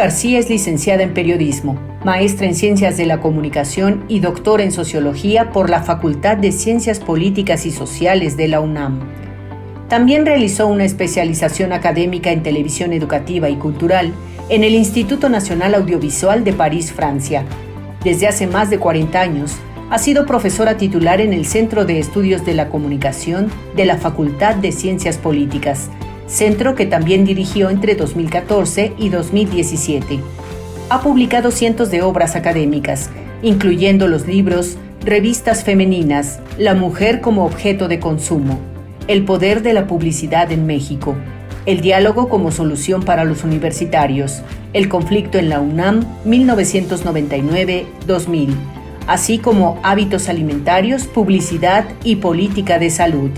García es licenciada en periodismo, maestra en ciencias de la comunicación y doctora en sociología por la Facultad de Ciencias Políticas y Sociales de la UNAM. También realizó una especialización académica en televisión educativa y cultural en el Instituto Nacional Audiovisual de París, Francia. Desde hace más de 40 años, ha sido profesora titular en el Centro de Estudios de la Comunicación de la Facultad de Ciencias Políticas, centro que también dirigió entre 2014 y 2017. Ha publicado cientos de obras académicas, incluyendo los libros Revistas Femeninas, La mujer como objeto de consumo, El poder de la publicidad en México, El diálogo como solución para los universitarios, El conflicto en la UNAM 1999-2000, así como Hábitos alimentarios, publicidad y política de salud.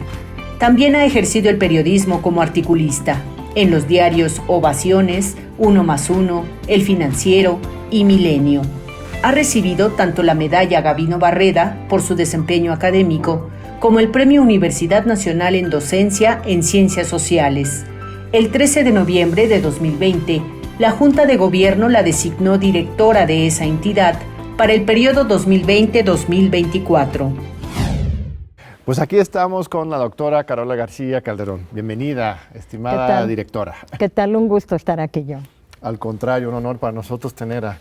También ha ejercido el periodismo como articulista en los diarios Ovaciones, 1+1, El Financiero y Milenio. Ha recibido tanto la medalla Gabino Barreda por su desempeño académico como el Premio Universidad Nacional en Docencia en Ciencias Sociales. El 13 de noviembre de 2020, la Junta de Gobierno la designó directora de esa entidad para el periodo 2020-2024. Pues aquí estamos con la doctora Carola García Calderón. Bienvenida, estimada directora. ¿Qué tal? Un gusto estar aquí, John. Al contrario, un honor para nosotros tener a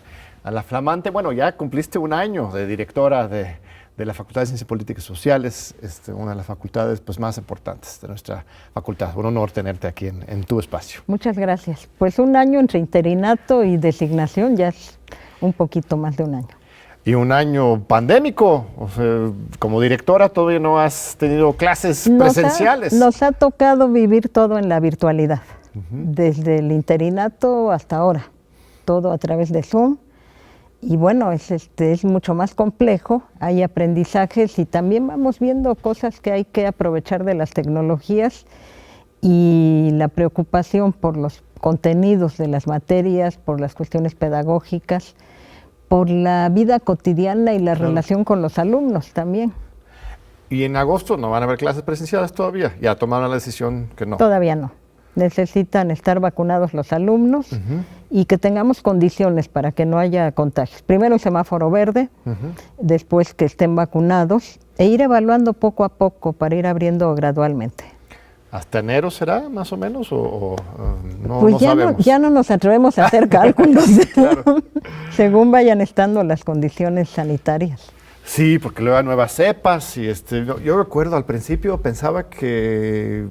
la flamante, bueno, ya cumpliste un año de directora de la Facultad de Ciencias Políticas y Sociales, una de las facultades pues, más importantes de nuestra facultad. Un honor tenerte aquí en tu espacio. Muchas gracias. Pues un año entre interinato y designación, ya es un poquito más de un año. Y un año pandémico, o sea, como directora todavía no has tenido clases presenciales. Nos ha tocado vivir todo en la virtualidad, desde el interinato hasta ahora, todo a través de Zoom. Y bueno, es mucho más complejo, hay aprendizajes y también vamos viendo cosas que hay que aprovechar de las tecnologías y la preocupación por los contenidos de las materias, por las cuestiones pedagógicas, por la vida cotidiana y la relación con los alumnos también. ¿Y en agosto no van a haber clases presenciales todavía? ¿Ya tomaron la decisión que no? Todavía no. Necesitan estar vacunados los alumnos y que tengamos condiciones para que no haya contagios. Primero el semáforo verde, después que estén vacunados e ir evaluando poco a poco para ir abriendo gradualmente. ¿Hasta enero será, más o menos, o no, pues no sabemos? Ya no nos atrevemos a hacer cálculos, claro. Según vayan estando las condiciones sanitarias. Sí, porque luego hay nuevas cepas y yo recuerdo al principio pensaba que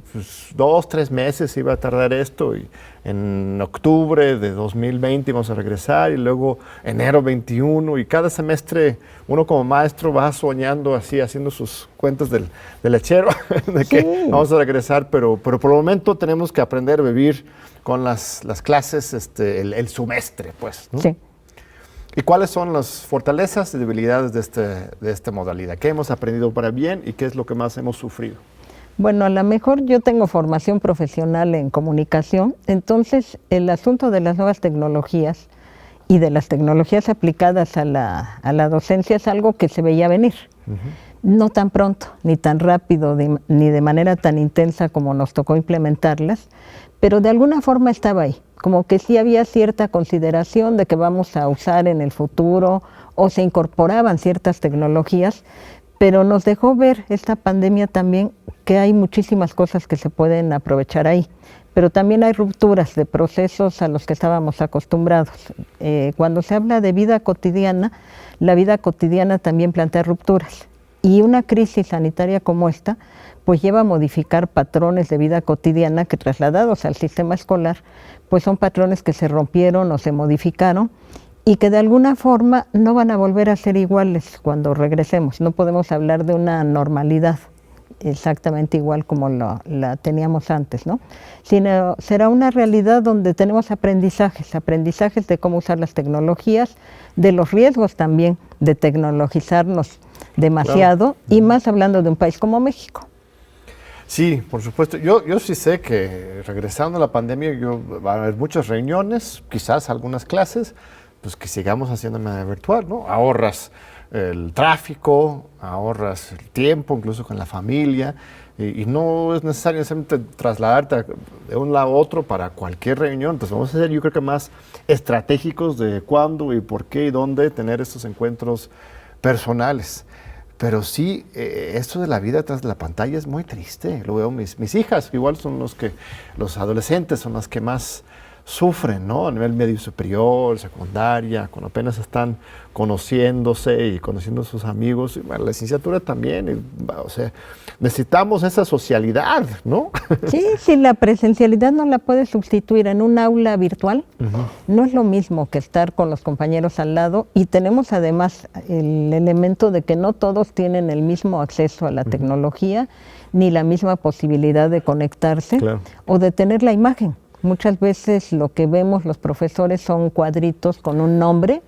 2, 3 meses iba a tardar esto y en octubre de 2020 íbamos a regresar y luego enero 21 y cada semestre uno como maestro va soñando así, haciendo sus cuentas del lechero de que vamos a regresar, pero por el momento tenemos que aprender a vivir con las clases, el semestre, pues, ¿no? Sí. ¿Y cuáles son las fortalezas y debilidades de esta modalidad? ¿Qué hemos aprendido para bien y qué es lo que más hemos sufrido? Bueno, a lo mejor yo tengo formación profesional en comunicación, entonces el asunto de las nuevas tecnologías y de las tecnologías aplicadas a la docencia es algo que se veía venir. No tan pronto, ni tan rápido, ni de manera tan intensa como nos tocó implementarlas, pero de alguna forma estaba ahí. Como que sí había cierta consideración de que vamos a usar en el futuro o se incorporaban ciertas tecnologías, pero nos dejó ver esta pandemia también que hay muchísimas cosas que se pueden aprovechar ahí, pero también hay rupturas de procesos a los que estábamos acostumbrados. Cuando se habla de vida cotidiana, la vida cotidiana también plantea rupturas y una crisis sanitaria como esta pues lleva a modificar patrones de vida cotidiana que trasladados al sistema escolar, pues son patrones que se rompieron o se modificaron y que de alguna forma no van a volver a ser iguales cuando regresemos. No podemos hablar de una normalidad exactamente igual como la teníamos antes, ¿no? Sino será una realidad donde tenemos aprendizajes de cómo usar las tecnologías, de los riesgos también de tecnologizarnos demasiado, y más hablando de un país como México. Sí, por supuesto. Yo sí sé que regresando a la pandemia va a haber muchas reuniones, quizás algunas clases, pues que sigamos haciendo de manera virtual, ¿no? Ahorras el tráfico, ahorras el tiempo, incluso con la familia, y no es necesario necesariamente trasladarte de un lado a otro para cualquier reunión. Entonces vamos a ser, yo creo que más estratégicos de cuándo y por qué y dónde tener estos encuentros personales. Pero sí, esto de la vida tras la pantalla es muy triste. Lo veo mis hijas, igual son los adolescentes son las que más sufren, ¿no? A nivel medio superior, secundaria, cuando apenas están conociéndose y conociendo a sus amigos. Y, bueno, la licenciatura también, o sea, necesitamos esa socialidad, ¿no? Sí, si la presencialidad no la puedes sustituir en un aula virtual, no es lo mismo que estar con los compañeros al lado, y tenemos además el elemento de que no todos tienen el mismo acceso a la tecnología, ni la misma posibilidad de conectarse o de tener la imagen. Muchas veces lo que vemos los profesores son cuadritos con un nombre,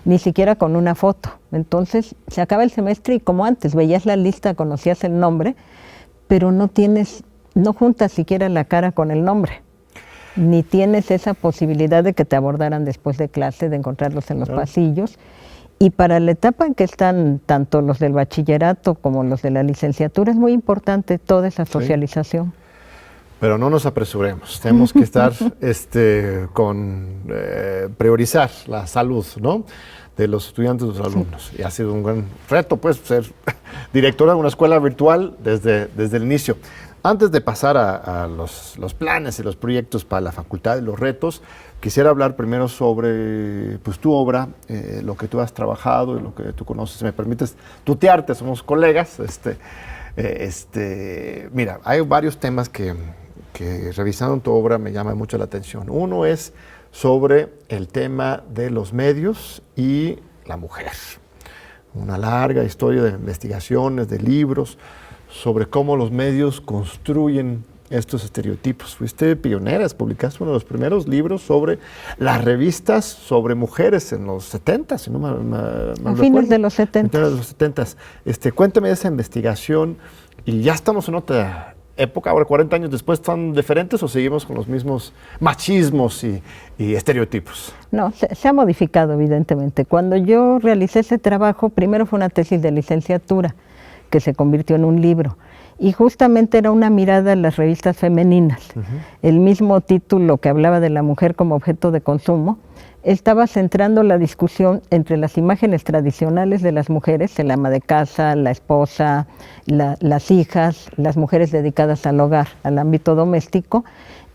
ni siquiera con una foto. Entonces se acaba el semestre y como antes, veías la lista, conocías el nombre, pero no juntas siquiera la cara con el nombre, ni tienes esa posibilidad de que te abordaran después de clase, de encontrarlos en los pasillos. Y para la etapa en que están tanto los del bachillerato como los de la licenciatura es muy importante toda esa socialización. Pero no nos apresuremos, tenemos que estar priorizar la salud, ¿no?, de los estudiantes, de los alumnos. Y ha sido un gran reto, pues, ser directora de una escuela virtual desde el inicio. Antes de pasar a los planes y los proyectos para la facultad y los retos, quisiera hablar primero sobre pues, tu obra, lo que tú has trabajado y lo que tú conoces. Si me permites tutearte, somos colegas. Mira, hay varios temas que revisando tu obra me llama mucho la atención. Uno es sobre el tema de los medios y la mujer. Una larga historia de investigaciones, de libros, sobre cómo los medios construyen estos estereotipos. Fuiste pionera, publicaste uno de los primeros libros sobre las revistas sobre mujeres en los 70, si no me a fines de los 70. De los 70. Cuéntame de esa investigación, y ya estamos en otra época, ahora 40 años después, ¿están diferentes o seguimos con los mismos machismos y estereotipos? No, se ha modificado evidentemente. Cuando yo realicé ese trabajo, primero fue una tesis de licenciatura que se convirtió en un libro, y justamente era una mirada a las revistas femeninas. El mismo título que hablaba de la mujer como objeto de consumo estaba centrando la discusión entre las imágenes tradicionales de las mujeres, el ama de casa, la esposa, las hijas, las mujeres dedicadas al hogar, al ámbito doméstico,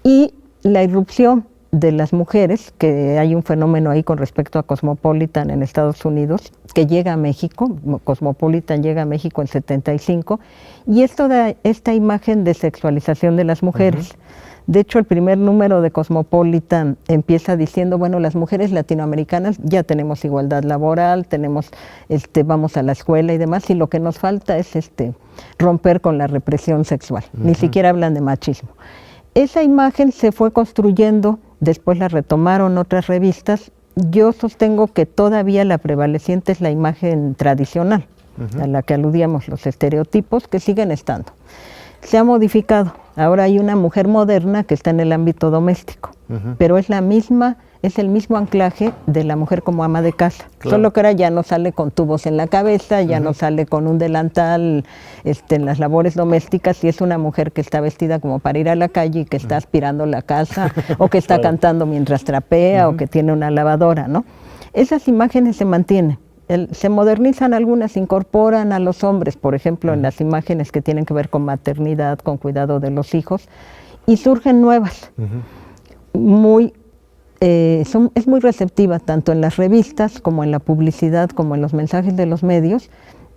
y la irrupción de las mujeres, que hay un fenómeno ahí con respecto a Cosmopolitan en Estados Unidos, que llega a México. Cosmopolitan llega a México en 75, y esto da esta imagen de sexualización de las mujeres. De hecho, el primer número de Cosmopolitan empieza diciendo, bueno, las mujeres latinoamericanas ya tenemos igualdad laboral, vamos a la escuela y demás, y lo que nos falta es romper con la represión sexual. Ni siquiera hablan de machismo. Esa imagen se fue construyendo, después la retomaron otras revistas. Yo sostengo que todavía la prevaleciente es la imagen tradicional, a la que aludíamos, los estereotipos, que siguen estando. Se ha modificado. Ahora hay una mujer moderna que está en el ámbito doméstico, pero es el mismo anclaje de la mujer como ama de casa. Solo que ahora ya no sale con tubos en la cabeza, ya no sale con un delantal en las labores domésticas, y es una mujer que está vestida como para ir a la calle y que está aspirando la casa, o que está cantando mientras trapea, o que tiene una lavadora, ¿no? Esas imágenes se mantienen. Se modernizan algunas, incorporan a los hombres, por ejemplo, en las imágenes que tienen que ver con maternidad, con cuidado de los hijos, y surgen nuevas. Es muy receptiva tanto en las revistas como en la publicidad, como en los mensajes de los medios,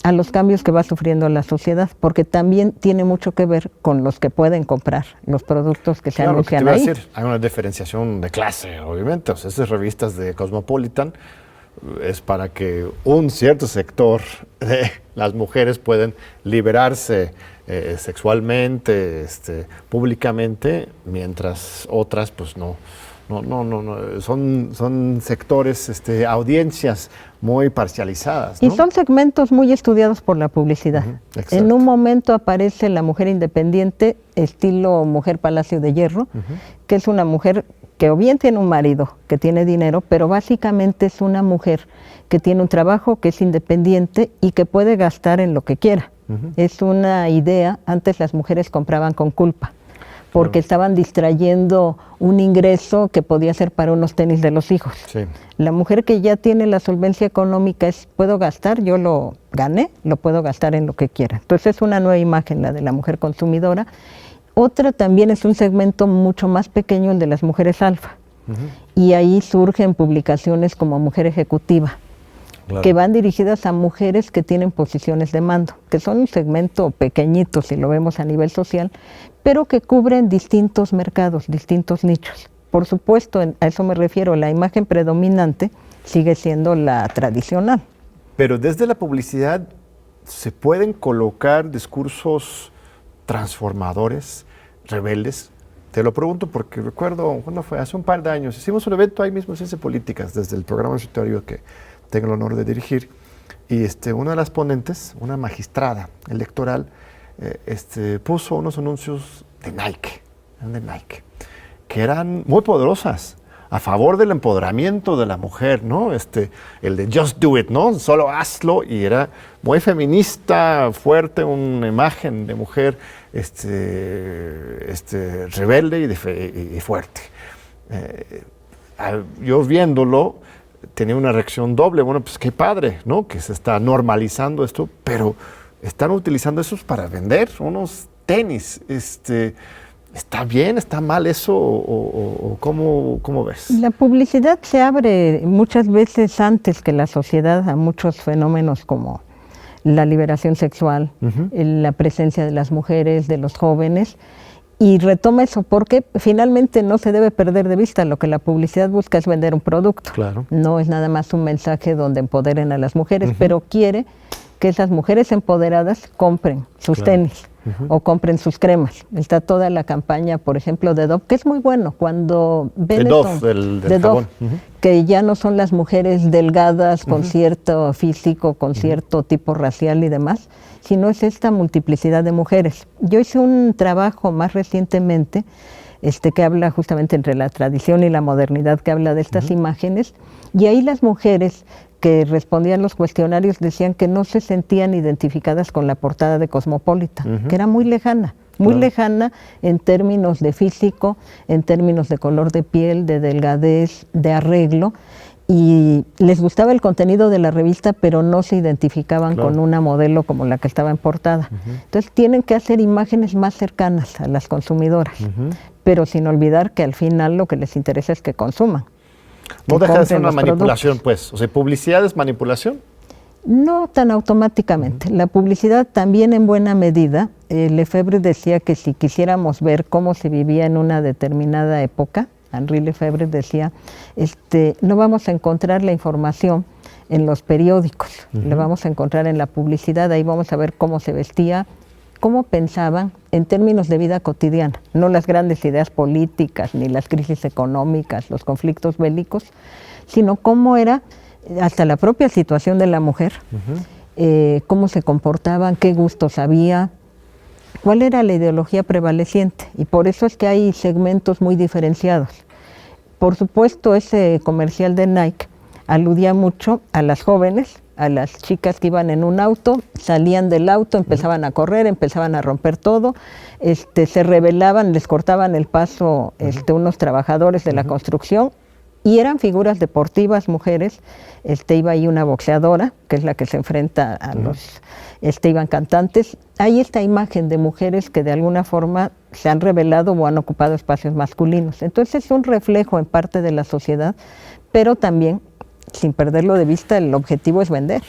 a los cambios que va sufriendo la sociedad, porque también tiene mucho que ver con los que pueden comprar los productos que se anuncian ahí. Hay una diferenciación de clase, obviamente. O sea, esas revistas de Cosmopolitan es para que un cierto sector de las mujeres puedan liberarse sexualmente, públicamente, mientras otras pues no. Son sectores, audiencias muy parcializadas, ¿no? Y son segmentos muy estudiados por la publicidad. En un momento aparece la mujer independiente, estilo mujer Palacio de Hierro, que es una mujer que o bien tiene un marido que tiene dinero, pero básicamente es una mujer que tiene un trabajo, que es independiente y que puede gastar en lo que quiera. Es una idea, antes las mujeres compraban con culpa, porque estaban distrayendo un ingreso que podía ser para unos tenis de los hijos. Sí. La mujer que ya tiene la solvencia económica es, puedo gastar, yo lo gané, lo puedo gastar en lo que quiera. Entonces es una nueva imagen, la de la mujer consumidora. Otra también es un segmento mucho más pequeño, el de las mujeres alfa. Y ahí surgen publicaciones como Mujer Ejecutiva, claro, que van dirigidas a mujeres que tienen posiciones de mando, que son un segmento pequeñito si lo vemos a nivel social, pero que cubren distintos mercados, distintos nichos. Por supuesto, a eso me refiero, la imagen predominante sigue siendo la tradicional. Pero desde la publicidad se pueden colocar discursos transformadores, rebeldes. Te lo pregunto porque recuerdo, ¿cuándo fue? Hace un par de años. Hicimos un evento ahí mismo en Ciencias Políticas, desde el programa universitario que tengo el honor de dirigir. Y una de las ponentes, una magistrada electoral, puso unos anuncios de Nike, que eran muy poderosas, a favor del empoderamiento de la mujer, ¿no? El de Just Do It, ¿no? Solo hazlo, y era muy feminista, fuerte, una imagen de mujer rebelde y fuerte. Yo viéndolo tenía una reacción doble. Bueno, pues qué padre, ¿no? Que se está normalizando esto, pero están utilizando esos para vender unos tenis. ¿Está bien, está mal eso o cómo ves? La publicidad se abre muchas veces antes que la sociedad a muchos fenómenos como la liberación sexual, la presencia de las mujeres, de los jóvenes, y retoma eso porque finalmente no se debe perder de vista, lo que la publicidad busca es vender un producto. Claro. No es nada más un mensaje donde empoderen a las mujeres, pero quiere que esas mujeres empoderadas compren sus tenis o compren sus cremas. Está toda la campaña, por ejemplo, de Dove, que es muy bueno cuando ven de Dove, que ya no son las mujeres delgadas con cierto físico, con cierto tipo racial y demás, sino es esta multiplicidad de mujeres. Yo hice un trabajo más recientemente que habla justamente entre la tradición y la modernidad, que habla de estas imágenes, y ahí las mujeres que respondían los cuestionarios decían que no se sentían identificadas con la portada de Cosmopolitan, que era muy lejana en términos de físico, en términos de color de piel, de delgadez, de arreglo, y les gustaba el contenido de la revista, pero no se identificaban con una modelo como la que estaba en portada. Entonces tienen que hacer imágenes más cercanas a las consumidoras, pero sin olvidar que al final lo que les interesa es que consuman. No deja de ser una manipulación, pues. O sea, ¿publicidad es manipulación? No tan automáticamente. La publicidad también en buena medida. Lefebvre decía que si quisiéramos ver cómo se vivía en una determinada época, Henri Lefebvre decía, no vamos a encontrar la información en los periódicos, la vamos a encontrar en la publicidad, ahí vamos a ver cómo se vestía, cómo pensaban en términos de vida cotidiana, no las grandes ideas políticas, ni las crisis económicas, los conflictos bélicos, sino cómo era hasta la propia situación de la mujer, cómo se comportaban, qué gustos había, cuál era la ideología prevaleciente. Y por eso es que hay segmentos muy diferenciados. Por supuesto, ese comercial de Nike aludía mucho a las jóvenes, a las chicas que iban en un auto, salían del auto, empezaban a correr, empezaban a romper todo, se rebelaban, les cortaban el paso unos trabajadores de la construcción, y eran figuras deportivas, mujeres. Iba ahí una boxeadora, que es la que se enfrenta a los, iban cantantes. Hay esta imagen de mujeres que de alguna forma se han rebelado o han ocupado espacios masculinos. Entonces es un reflejo en parte de la sociedad, pero también, sin perderlo de vista, el objetivo es vender.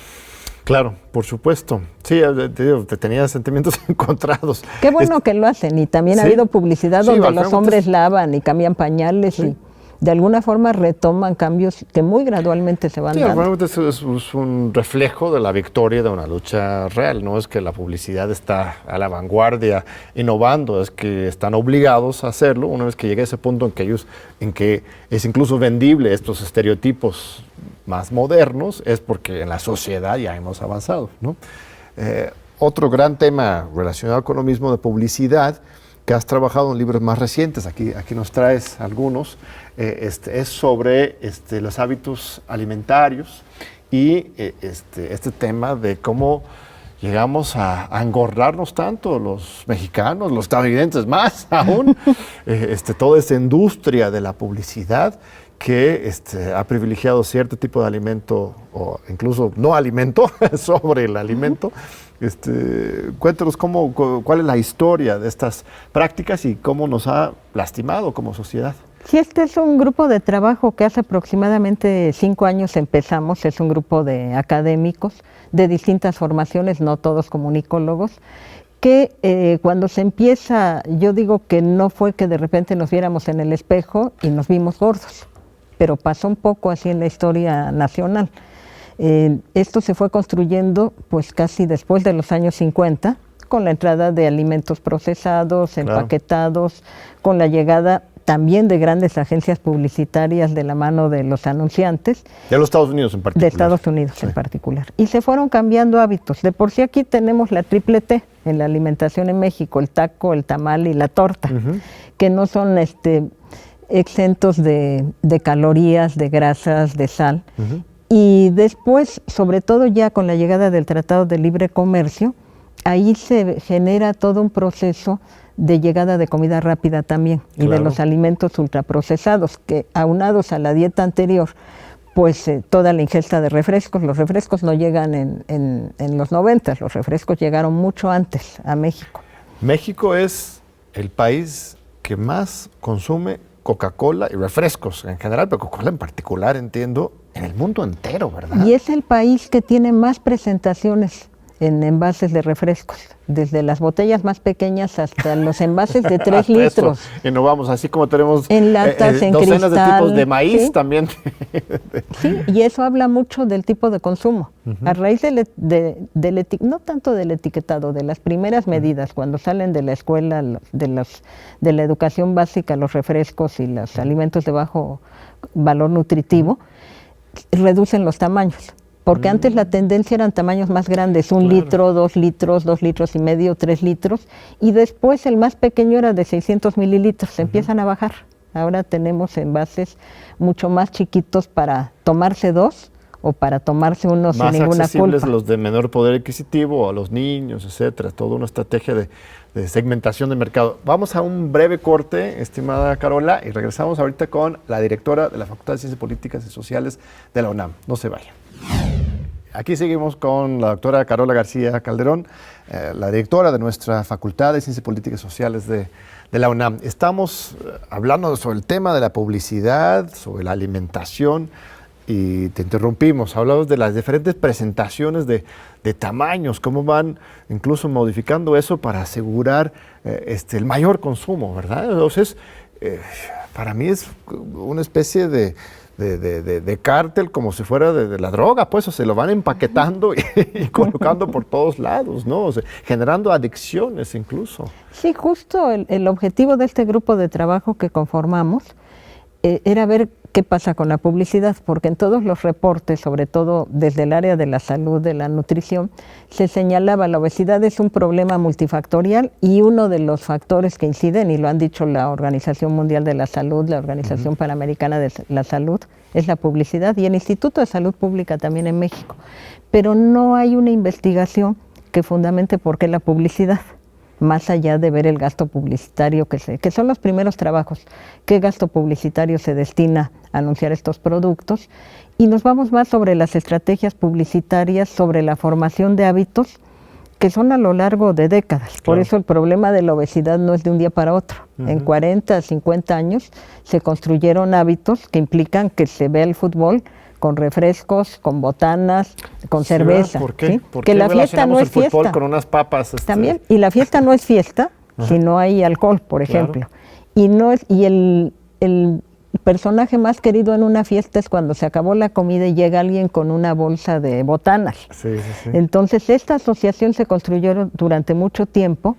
Claro, por supuesto. Sí, te tenía sentimientos encontrados. Qué bueno que lo hacen, y también ha habido publicidad donde los hombres lavan y cambian pañales y de alguna forma retoman cambios que muy gradualmente se van dando. Realmente es un reflejo de la victoria de una lucha real. No es que la publicidad está a la vanguardia innovando, es que están obligados a hacerlo una vez que llega ese punto en que es incluso vendible estos estereotipos más modernos, es porque en la sociedad ya hemos avanzado, ¿no? Otro gran tema relacionado con lo mismo de publicidad que has trabajado en libros más recientes, aquí nos traes algunos, es sobre los hábitos alimentarios y este tema de cómo llegamos a engordarnos tanto los mexicanos, los estadounidenses más aún, toda esa industria de la publicidad que ha privilegiado cierto tipo de alimento o incluso no alimento sobre el alimento. Cuéntanos cuál es la historia de estas prácticas y cómo nos ha lastimado como sociedad. Sí, este es un grupo de trabajo que hace aproximadamente 5 años empezamos. Es un grupo de académicos de distintas formaciones, no todos comunicólogos, que cuando se empieza, yo digo que no fue que de repente nos viéramos en el espejo y nos vimos gordos, pero pasó un poco así en la historia nacional. Esto se fue construyendo pues casi después de los años 50, con la entrada de alimentos procesados, empaquetados, con la llegada también de grandes agencias publicitarias de la mano de los anunciantes. De los Estados Unidos en particular. De Estados Unidos en particular. Y se fueron cambiando hábitos. De por sí aquí tenemos la triple T en la alimentación en México, el taco, el tamal y la torta, que no son exentos de calorías, de grasas, de sal. Y después, sobre todo ya con la llegada del Tratado de Libre Comercio, ahí se genera todo un proceso de llegada de comida rápida también, y de los alimentos ultraprocesados, que aunados a la dieta anterior, pues toda la ingesta de refrescos. Los refrescos no llegan en los 90, los refrescos llegaron mucho antes a México. México es el país que más consume Coca-Cola y refrescos en general, pero Coca-Cola en particular, entiendo, en el mundo entero, ¿verdad? Y es el país que tiene más presentaciones en envases de refrescos, desde las botellas más pequeñas hasta los envases de 3 litros. Y no vamos, así como tenemos en latas, en docenas cristal, de tipos de maíz, ¿sí? También. Sí, y eso habla mucho del tipo de consumo. A raíz no tanto del etiquetado, de las primeras medidas, cuando salen de la escuela, de la educación básica, los refrescos y los alimentos de bajo valor nutritivo, reducen los tamaños. Porque antes la tendencia eran tamaños más grandes, 1 litro, 2 litros, 2 litros y medio, 3 litros, y después el más pequeño era de 600 mililitros, se empiezan a bajar. Ahora tenemos envases mucho más chiquitos para tomarse 2 o para tomarse uno sin ninguna culpa. Más accesibles los de menor poder adquisitivo, a los niños, etcétera, toda una estrategia de segmentación de mercado. Vamos a un breve corte, estimada Carola, y regresamos ahorita con la directora de la Facultad de Ciencias Políticas y Sociales de la UNAM. No se vayan. Aquí seguimos con la doctora Carola García Calderón, la directora de nuestra Facultad de Ciencias Políticas y Sociales de la UNAM. Estamos hablando sobre el tema de la publicidad, sobre la alimentación, y te interrumpimos. Hablamos de las diferentes presentaciones de tamaños, cómo van incluso modificando eso para asegurar el mayor consumo, ¿verdad? Entonces, para mí es una especie de cártel, como si fuera de la droga, pues, o se lo van empaquetando y colocando por todos lados, ¿no? O sea, generando adicciones incluso. Sí, justo el objetivo de este grupo de trabajo que conformamos era ver qué pasa con la publicidad, porque en todos los reportes, sobre todo desde el área de la salud, de la nutrición, se señalaba la obesidad es un problema multifactorial y uno de los factores que inciden, y lo han dicho la Organización Mundial de la Salud, la Organización Panamericana de la Salud, es la publicidad, y el Instituto de Salud Pública también en México. Pero no hay una investigación que fundamente por qué la publicidad, más allá de ver el gasto publicitario que son los primeros trabajos, qué gasto publicitario se destina a anunciar estos productos, y nos vamos más sobre las estrategias publicitarias, sobre la formación de hábitos que son a lo largo de décadas. Claro. Por eso el problema de la obesidad no es de un día para otro. En 40, 50 años se construyeron hábitos que implican que se vea el fútbol con refrescos, con botanas, con cerveza. ¿Por qué? ¿Sí? ¿Por qué la fiesta no es fiesta. Con unas papas. También, y la fiesta no es fiesta si no hay alcohol, por ejemplo. Claro. Y el personaje más querido en una fiesta es cuando se acabó la comida y llega alguien con una bolsa de botanas. Sí. Entonces, esta asociación se construyó durante mucho tiempo,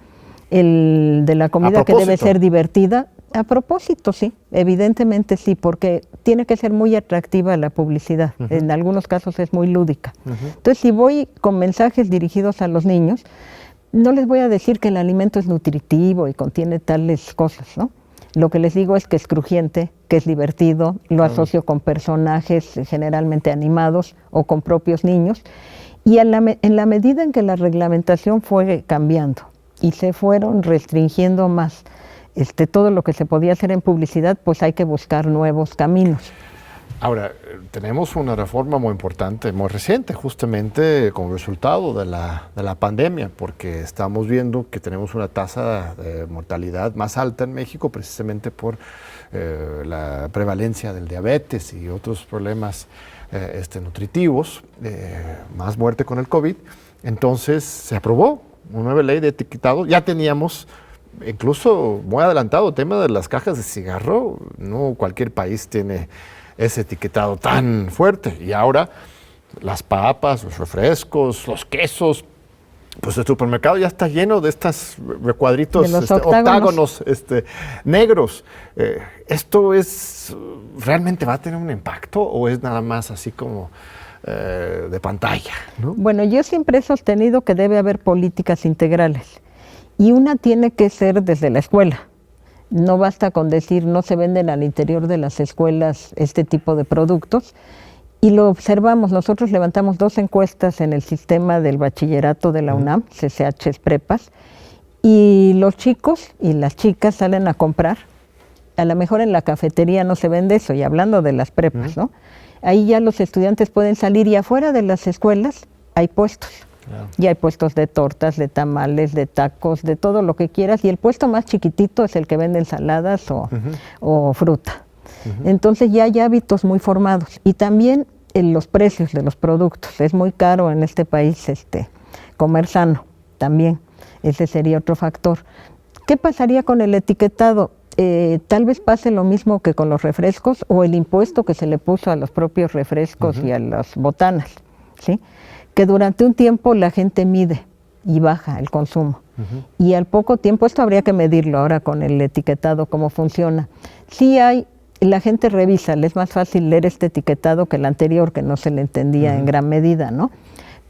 el de la comida que debe ser divertida. A propósito, sí, evidentemente sí, porque tiene que ser muy atractiva la publicidad. En algunos casos es muy lúdica. Entonces, si voy con mensajes dirigidos a los niños, no les voy a decir que el alimento es nutritivo y contiene tales cosas, ¿no? Lo que les digo es que es crujiente, que es divertido, lo asocio con personajes generalmente animados o con propios niños, Y en la medida en que la reglamentación fue cambiando y se fueron restringiendo más todo lo que se podía hacer en publicidad, pues hay que buscar nuevos caminos. Ahora, tenemos una reforma muy importante, muy reciente, justamente como resultado de la pandemia, porque estamos viendo que tenemos una tasa de mortalidad más alta en México, precisamente por la prevalencia del diabetes y otros problemas nutritivos, más muerte con el COVID. Entonces, se aprobó una nueva ley de etiquetado. Ya teníamos incluso muy adelantado el tema de las cajas de cigarro. No cualquier país tiene ese etiquetado tan fuerte, y ahora las papas, los refrescos, los quesos, pues el supermercado ya está lleno de estos recuadritos, octágonos negros. ¿Esto realmente va a tener un impacto o es nada más así como de pantalla, ¿no? Bueno, yo siempre he sostenido que debe haber políticas integrales, y una tiene que ser desde la escuela. No basta con decir no se venden al interior de las escuelas este tipo de productos, y lo observamos. Nosotros levantamos 2 encuestas en el sistema del bachillerato de la UNAM, CCH Prepas, y los chicos y las chicas salen a comprar. A lo mejor en la cafetería no se vende eso, y hablando de las prepas, ¿no? Ahí ya los estudiantes pueden salir, y afuera de las escuelas hay puestos. Claro. Y hay puestos de tortas, de tamales, de tacos, de todo lo que quieras, y el puesto más chiquitito es el que vende ensaladas o fruta. Entonces ya hay hábitos muy formados, y también en los precios de los productos. Es muy caro en este país comer sano también, ese sería otro factor. ¿Qué pasaría con el etiquetado? Tal vez pase lo mismo que con los refrescos, o el impuesto que se le puso a los propios refrescos y a las botanas, ¿sí? Que durante un tiempo la gente mide y baja el consumo. Y al poco tiempo, esto habría que medirlo ahora con el etiquetado, cómo funciona. Sí la gente revisa, le es más fácil leer este etiquetado que el anterior, que no se le entendía en gran medida, ¿no?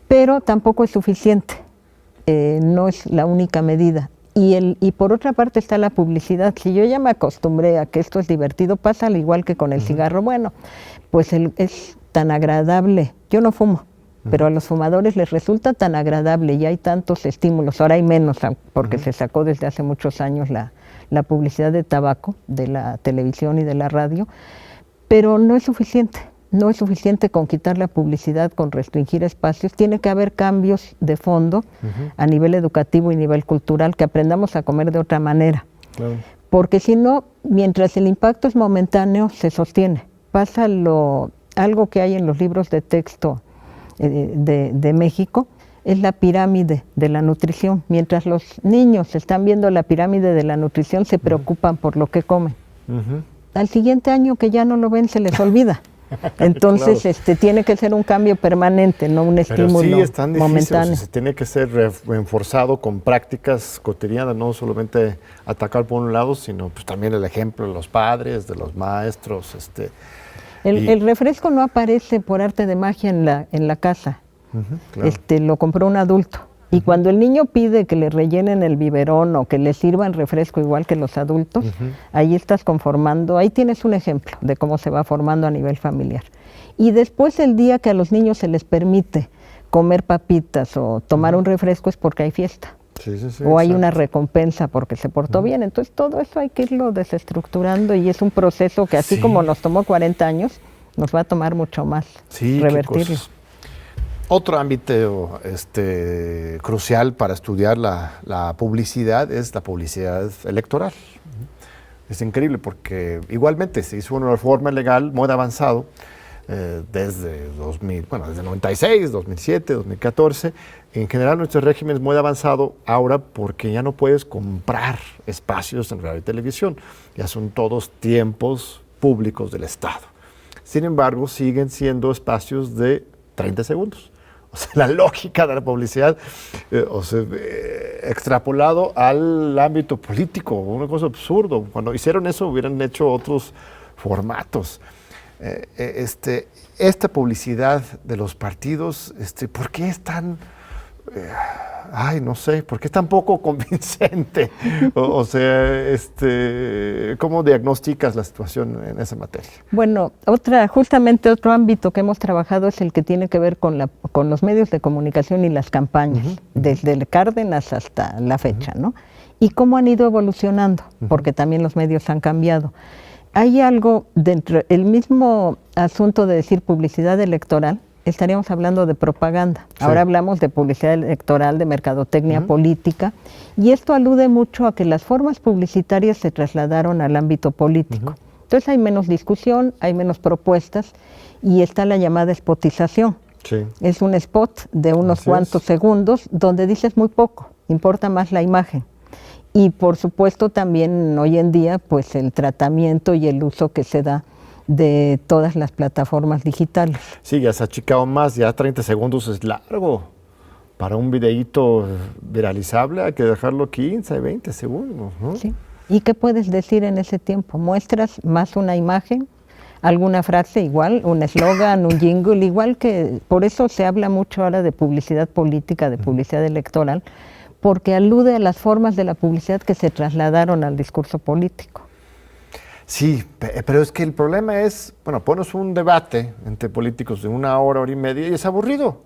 Pero tampoco es suficiente, no es la única medida. Y por otra parte está la publicidad. Si yo ya me acostumbré a que esto es divertido, pasa al igual que con el cigarro. Bueno, pues es tan agradable. Yo no fumo, pero a los fumadores les resulta tan agradable, y hay tantos estímulos. Ahora hay menos, porque se sacó desde hace muchos años la publicidad de tabaco de la televisión y de la radio, pero no es suficiente. No es suficiente con quitar la publicidad, con restringir espacios. Tiene que haber cambios de fondo a nivel educativo y nivel cultural, que aprendamos a comer de otra manera. Claro. Porque si no, mientras el impacto es momentáneo, se sostiene. Pasa algo que hay en los libros de texto de México, es la pirámide de la nutrición. Mientras los niños están viendo la pirámide de la nutrición, se preocupan por lo que comen. Al siguiente año, que ya no lo ven, se les olvida. Entonces, claro, tiene que ser un cambio permanente, no un estímulo momentáneo. Pero sí, es tan difícil, o sea, se tiene que ser reforzado con prácticas cotidianas, no solamente atacar por un lado, sino pues también el ejemplo de los padres, de los maestros. El refresco no aparece por arte de magia en la casa, claro. Lo compró un adulto. Y cuando el niño pide que le rellenen el biberón o que le sirvan refresco igual que los adultos, ahí estás conformando, ahí tienes un ejemplo de cómo se va formando a nivel familiar. Y después, el día que a los niños se les permite comer papitas o tomar un refresco, es porque hay fiesta. Sí, o hay una recompensa porque se portó bien. Entonces todo eso hay que irlo desestructurando, y es un proceso que, así como nos tomó 40 años, nos va a tomar mucho más revertirlo. Otro ámbito crucial para estudiar la publicidad es la publicidad electoral. Es increíble porque igualmente se hizo una reforma legal muy avanzado desde 96, 2007, 2014. En general nuestro régimen es muy avanzado ahora porque ya no puedes comprar espacios en radio y televisión. Ya son todos tiempos públicos del Estado. Sin embargo, siguen siendo espacios de 30 segundos. O sea, la lógica de la publicidad, extrapolado al ámbito político, una cosa absurda. Cuando hicieron eso, hubieran hecho otros formatos. Esta publicidad de los partidos, ¿por qué es tan ay, no sé, ¿por qué es tan poco convincente? O sea, ¿cómo diagnosticas la situación en esa materia? Bueno, justamente otro ámbito que hemos trabajado es el que tiene que ver con los medios de comunicación y las campañas, desde el Cárdenas hasta la fecha, ¿no? Y cómo han ido evolucionando, porque también los medios han cambiado. Hay algo dentro, el mismo asunto de decir publicidad electoral, estaríamos hablando de propaganda. Sí. Ahora hablamos de publicidad electoral, de mercadotecnia política, y esto alude mucho a que las formas publicitarias se trasladaron al ámbito político. Entonces hay menos discusión, hay menos propuestas, y está la llamada spotización. Sí. Es un spot de unos cuantos segundos donde dices muy poco, importa más la imagen. Y por supuesto también hoy en día pues el tratamiento y el uso que se da de todas las plataformas digitales. Sí, ya se ha achicado más, ya 30 segundos es largo. Para un videíto viralizable hay que dejarlo 15, 20 segundos, ¿no? Sí. ¿Y qué puedes decir en ese tiempo? ¿Muestras más una imagen? ¿Alguna frase igual? ¿Un eslogan, un jingle? Igual que, por eso se habla mucho ahora de publicidad política, de publicidad electoral, porque alude a las formas de la publicidad que se trasladaron al discurso político. Sí, pero es que el problema es, bueno, pones un debate entre políticos de 1 hora, hora y media y es aburrido,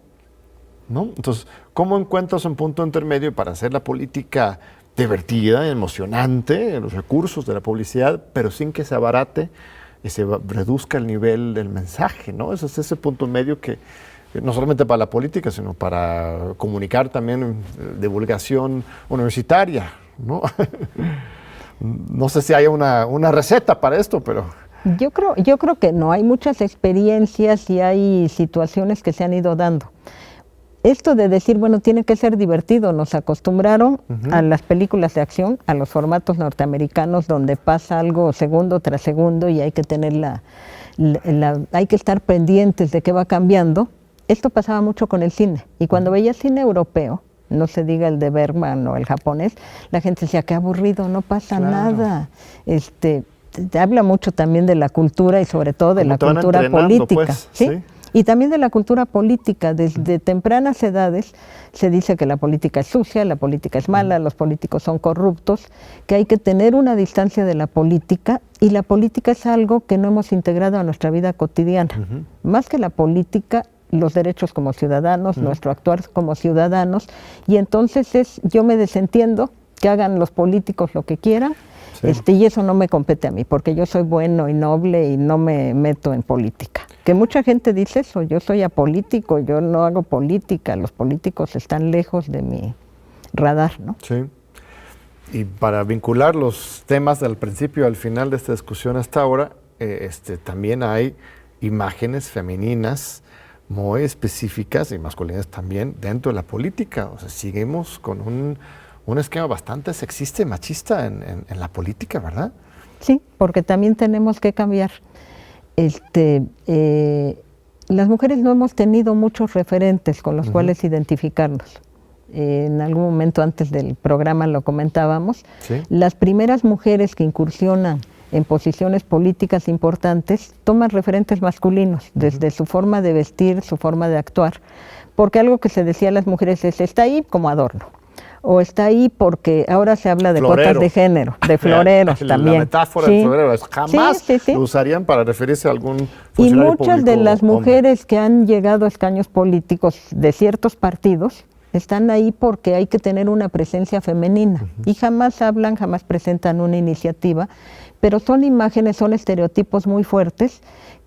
¿no? Entonces, ¿cómo encuentras un punto intermedio para hacer la política divertida, emocionante, los recursos de la publicidad, pero sin que se abarate y se reduzca el nivel del mensaje, ¿no? Ese es ese punto medio que no solamente para la política, sino para comunicar también divulgación universitaria, ¿no? No sé si hay una receta para esto, pero... Yo creo que no, hay muchas experiencias y hay situaciones que se han ido dando. Esto de decir, bueno, tiene que ser divertido, nos acostumbraron a las películas de acción, a los formatos norteamericanos donde pasa algo segundo tras segundo y hay que tener hay que estar pendientes de qué va cambiando. Esto pasaba mucho con el cine, y cuando veía cine europeo, no se diga el de Bergman o el japonés, la gente decía, qué aburrido, no pasa nada. Te habla mucho también de la cultura y sobre todo de la cultura política. Pues, ¿sí? Y también de la cultura política. Desde tempranas edades se dice que la política es sucia, la política es mala, los políticos son corruptos, que hay que tener una distancia de la política, y la política es algo que no hemos integrado a nuestra vida cotidiana. Más que la política, los derechos como ciudadanos, nuestro actuar como ciudadanos, y entonces yo me desentiendo, que hagan los políticos lo que quieran, y eso no me compete a mí, porque yo soy bueno y noble y no me meto en política. Que mucha gente dice eso, yo soy apolítico, yo no hago política, los políticos están lejos de mi radar, ¿no? Sí. Y para vincular los temas del principio al final de esta discusión hasta ahora, también hay imágenes femeninas muy específicas y masculinas también dentro de la política. O sea, seguimos con un esquema bastante sexista y machista en la política, ¿verdad? Sí, porque también tenemos que cambiar. Las mujeres no hemos tenido muchos referentes con los cuales identificarnos. En algún momento antes del programa lo comentábamos. ¿Sí? Las primeras mujeres que incursionan en posiciones políticas importantes toman referentes masculinos, desde su forma de vestir, su forma de actuar, porque algo que se decía a las mujeres es, está ahí como adorno, o está ahí porque ahora se habla de cuotas de género, de floreros también. La metáfora del florero es jamás lo usarían para referirse a algún funcionario público. Y muchas de las mujeres que han llegado a escaños políticos de ciertos partidos están ahí porque hay que tener una presencia femenina, y jamás hablan, jamás presentan una iniciativa, pero son imágenes, son estereotipos muy fuertes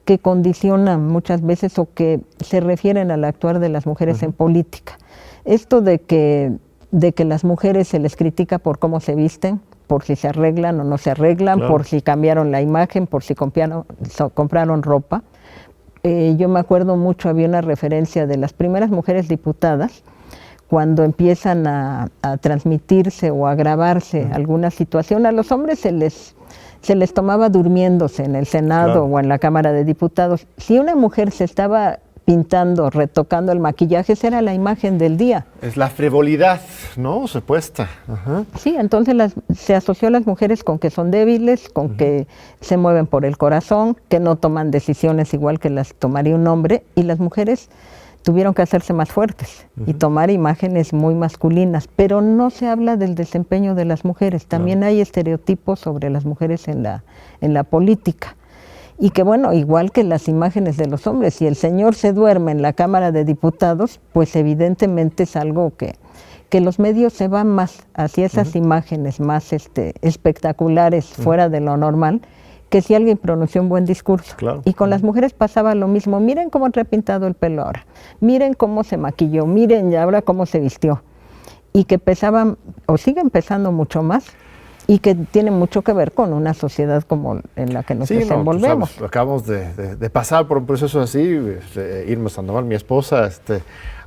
que condicionan muchas veces o que se refieren al actuar de las mujeres en política. Esto de que las mujeres se les critica por cómo se visten, por si se arreglan o no se arreglan, por si cambiaron la imagen, por si compraron ropa. Yo me acuerdo mucho, había una referencia de las primeras mujeres diputadas, cuando empiezan a transmitirse o a grabarse alguna situación, a los hombres se les tomaba durmiéndose en el Senado o en la Cámara de Diputados. Si una mujer se estaba pintando, retocando el maquillaje, esa era la imagen del día. Es la frivolidad, ¿no? Supuesta. Sí, entonces se asoció a las mujeres con que son débiles, con que se mueven por el corazón, que no toman decisiones igual que las tomaría un hombre, y las mujeres tuvieron que hacerse más fuertes y tomar imágenes muy masculinas, pero no se habla del desempeño de las mujeres. También hay estereotipos sobre las mujeres en la política. Y que bueno, igual que las imágenes de los hombres, si el señor se duerme en la Cámara de Diputados, pues evidentemente es algo que los medios se van más hacia esas imágenes más espectaculares, fuera de lo normal, que si alguien pronunció un buen discurso. Claro. Y con las mujeres pasaba lo mismo. Miren cómo ha repintado el pelo ahora, miren cómo se maquilló, miren ahora cómo se vistió. Y que pesaban, o siguen pesando mucho más, y que tiene mucho que ver con una sociedad como en la que nos desenvolvemos. No, acabamos de pasar por un proceso así. Irma Sandoval, mi esposa,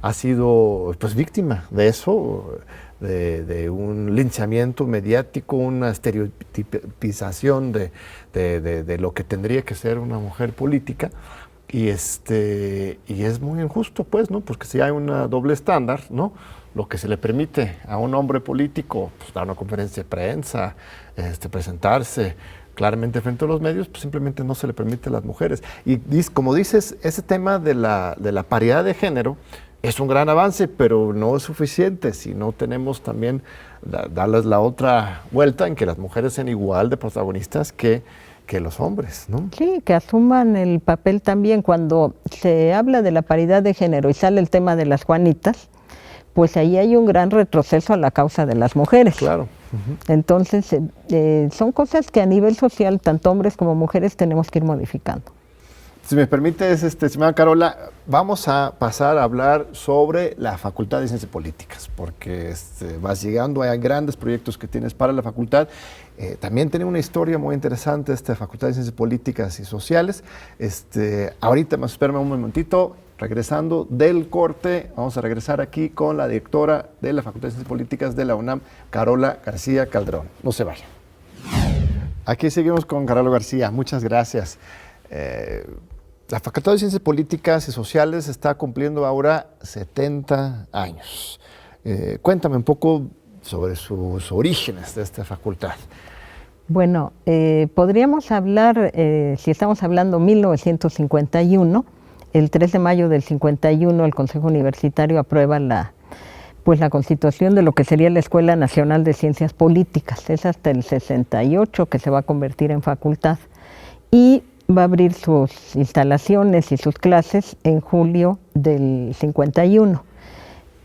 ha sido pues víctima de eso, de un linchamiento mediático, una estereotipización de lo que tendría que ser una mujer política. Y es muy injusto, pues, ¿no? Porque si hay una doble estándar, ¿no? Lo que se le permite a un hombre político, pues, dar una conferencia de prensa, presentarse claramente frente a los medios, pues simplemente no se le permite a las mujeres. Y como dices, ese tema de la paridad de género es un gran avance, pero no es suficiente si no tenemos también darles la otra vuelta en que las mujeres sean igual de protagonistas que los hombres, ¿no? Sí, que asuman el papel también. Cuando se habla de la paridad de género y sale el tema de las Juanitas, pues ahí hay un gran retroceso a la causa de las mujeres. Claro. Entonces, son cosas que a nivel social, tanto hombres como mujeres, tenemos que ir modificando. Si me permites, estimada Carola, vamos a pasar a hablar sobre la Facultad de Ciencias Políticas, porque vas llegando, hay grandes proyectos que tienes para la facultad. También tiene una historia muy interesante esta Facultad de Ciencias Políticas y Sociales. Ahorita, más espérame un momentito, regresando del corte, vamos a regresar aquí con la directora de la Facultad de Ciencias Políticas de la UNAM, Carola García Calderón. No se vayan. Aquí seguimos con Carola García, muchas gracias. La Facultad de Ciencias Políticas y Sociales está cumpliendo ahora 70 años. Cuéntame un poco sobre sus orígenes de esta facultad. Bueno, podríamos hablar, si estamos hablando 1951, el 3 de mayo del 51 el Consejo Universitario aprueba la constitución de lo que sería la Escuela Nacional de Ciencias Políticas. Es hasta el 68 que se va a convertir en facultad y va a abrir sus instalaciones y sus clases en julio del 51.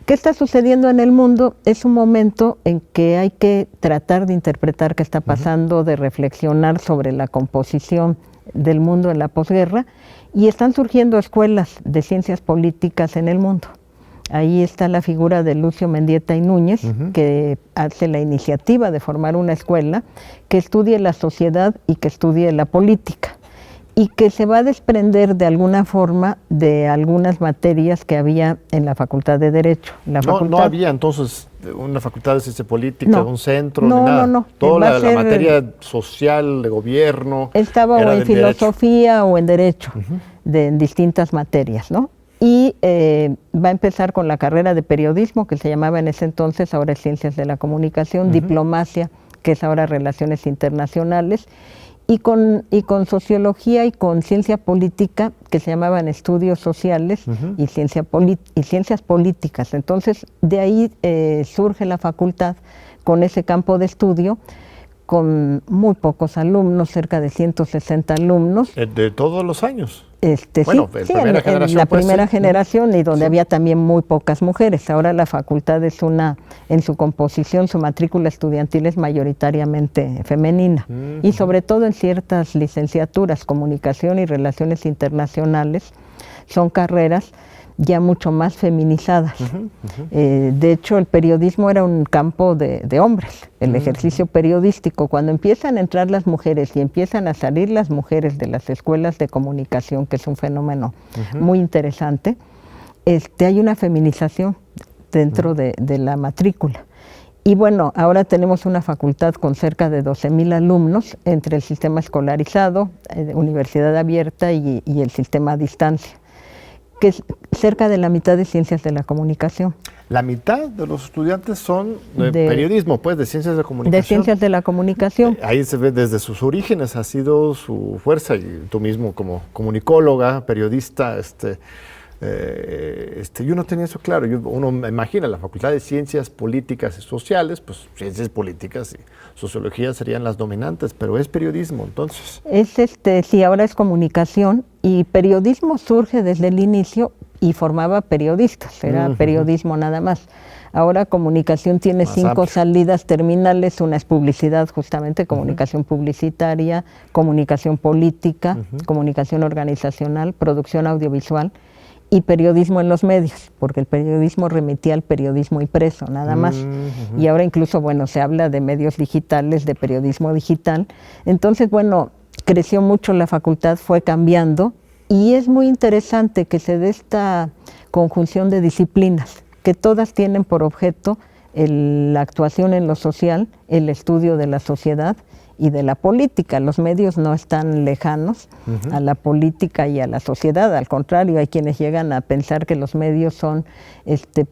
¿Qué está sucediendo en el mundo? Es un momento en que hay que tratar de interpretar qué está pasando, de reflexionar sobre la composición del mundo en la posguerra, y están surgiendo escuelas de ciencias políticas en el mundo. Ahí está la figura de Lucio Mendieta y Núñez, que hace la iniciativa de formar una escuela que estudie la sociedad y que estudie la política, y que se va a desprender de alguna forma de algunas materias que había en la Facultad de Derecho. No había entonces una Facultad de Ciencia Política, un centro, ni nada. No. Toda la materia social, de gobierno. Estaba o en filosofía o en derecho, en distintas materias, ¿no? Y va a empezar con la carrera de periodismo, que se llamaba en ese entonces, ahora es Ciencias de la Comunicación, diplomacia, que es ahora Relaciones Internacionales, y con sociología y con ciencia política, que se llamaban estudios sociales y ciencias políticas. Entonces, de ahí surge la facultad con ese campo de estudio, con muy pocos alumnos, cerca de 160 alumnos. ¿De todos los años? Bueno, sí, en la primera generación, y donde había también muy pocas mujeres. Ahora la facultad es en su composición, su matrícula estudiantil es mayoritariamente femenina, y sobre todo en ciertas licenciaturas, comunicación y relaciones internacionales, son carreras ya mucho más feminizadas. De hecho, el periodismo era un campo de hombres, el ejercicio periodístico. Cuando empiezan a entrar las mujeres y empiezan a salir las mujeres de las escuelas de comunicación, que es un fenómeno muy interesante, hay una feminización dentro de la matrícula. Y bueno, ahora tenemos una facultad con cerca de 12,000 alumnos entre el sistema escolarizado, universidad abierta y el sistema a distancia, que es cerca de la mitad de ciencias de la comunicación. La mitad de los estudiantes son de periodismo, pues, de ciencias de comunicación. De ciencias de la comunicación. Ahí se ve desde sus orígenes, ha sido su fuerza, y tú mismo como comunicóloga, periodista, Yo no tenía eso claro. Uno me imagina la Facultad de Ciencias Políticas y Sociales, pues ciencias políticas y sociología serían las dominantes, pero es periodismo, entonces. Sí, ahora es comunicación, y periodismo surge desde el inicio y formaba periodistas, era periodismo nada más. Ahora comunicación tiene más 5 amplio. Salidas terminales, una es publicidad, justamente comunicación publicitaria, comunicación política, comunicación organizacional, producción audiovisual y periodismo en los medios, porque el periodismo remitía al periodismo impreso, nada más. Y ahora incluso, se habla de medios digitales, de periodismo digital. Entonces, creció mucho la facultad, fue cambiando, y es muy interesante que se dé esta conjunción de disciplinas, que todas tienen por objeto la actuación en lo social, el estudio de la sociedad y de la política. Los medios no están lejanos a la política y a la sociedad, al contrario, hay quienes llegan a pensar que los medios son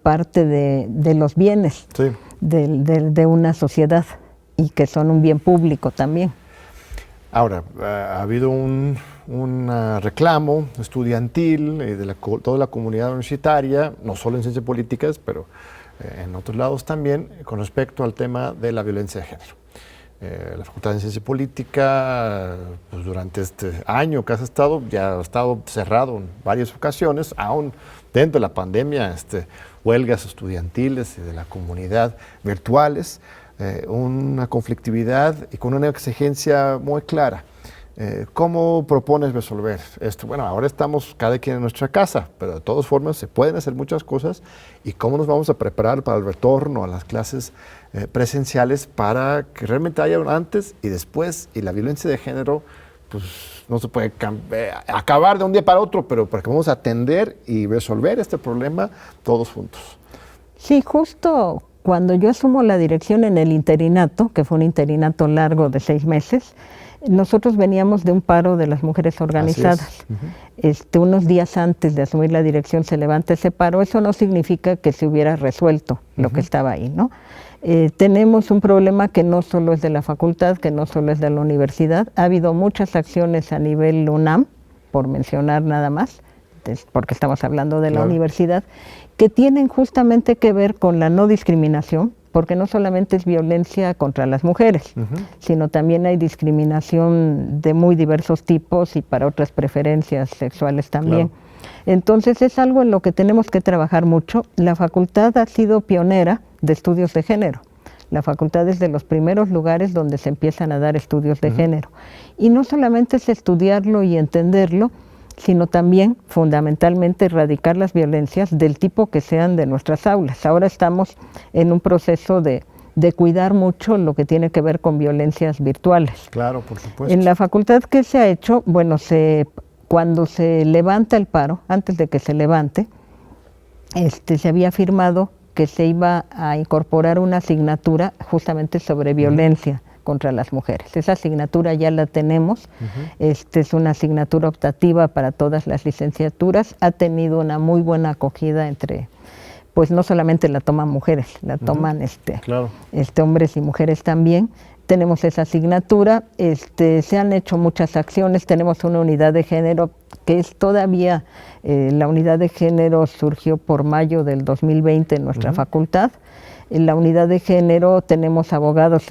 parte de los bienes de una sociedad, y que son un bien público también. Ahora, ha habido un reclamo estudiantil de toda la comunidad universitaria, no solo en ciencias políticas, pero en otros lados también, con respecto al tema de la violencia de género. La Facultad de Ciencia Política, pues durante este año que ya ha estado cerrado en varias ocasiones, aún dentro de la pandemia, huelgas estudiantiles y de la comunidad virtuales, una conflictividad y con una exigencia muy clara. ¿Cómo propones resolver esto? Ahora estamos cada quien en nuestra casa, pero de todas formas se pueden hacer muchas cosas. ¿Y cómo nos vamos a preparar para el retorno a las clases presenciales para que realmente haya un antes y después? Y la violencia de género, pues no se puede acabar de un día para otro, pero para que vamos a atender y resolver este problema todos juntos. Sí, justo cuando yo asumo la dirección en el interinato, que fue un interinato largo de 6 meses, nosotros veníamos de un paro de las mujeres organizadas. Unos días antes de asumir la dirección se levanta ese paro. Eso no significa que se hubiera resuelto lo que estaba ahí, ¿no? Tenemos un problema que no solo es de la facultad, que no solo es de la universidad. Ha habido muchas acciones a nivel UNAM, por mencionar nada más, porque estamos hablando de la universidad, que tienen justamente que ver con la no discriminación, porque no solamente es violencia contra las mujeres, sino también hay discriminación de muy diversos tipos y para otras preferencias sexuales también. Entonces es algo en lo que tenemos que trabajar mucho. La facultad ha sido pionera de estudios de género. La facultad es de los primeros lugares donde se empiezan a dar estudios de género. Y no solamente es estudiarlo y entenderlo, sino también, fundamentalmente, erradicar las violencias del tipo que sean de nuestras aulas. Ahora estamos en un proceso de cuidar mucho lo que tiene que ver con violencias virtuales. Claro, por supuesto. En la facultad, ¿qué se ha hecho? Cuando se levanta el paro, antes de que se levante, se había firmado que se iba a incorporar una asignatura justamente sobre violencia contra las mujeres. Esa asignatura ya la tenemos, es una asignatura optativa para todas las licenciaturas, ha tenido una muy buena acogida pues no solamente la toman mujeres, la toman hombres y mujeres también. Tenemos esa asignatura, se han hecho muchas acciones, tenemos una unidad de género que es todavía, la unidad de género surgió por mayo del 2020 en nuestra facultad. En la unidad de género tenemos abogadas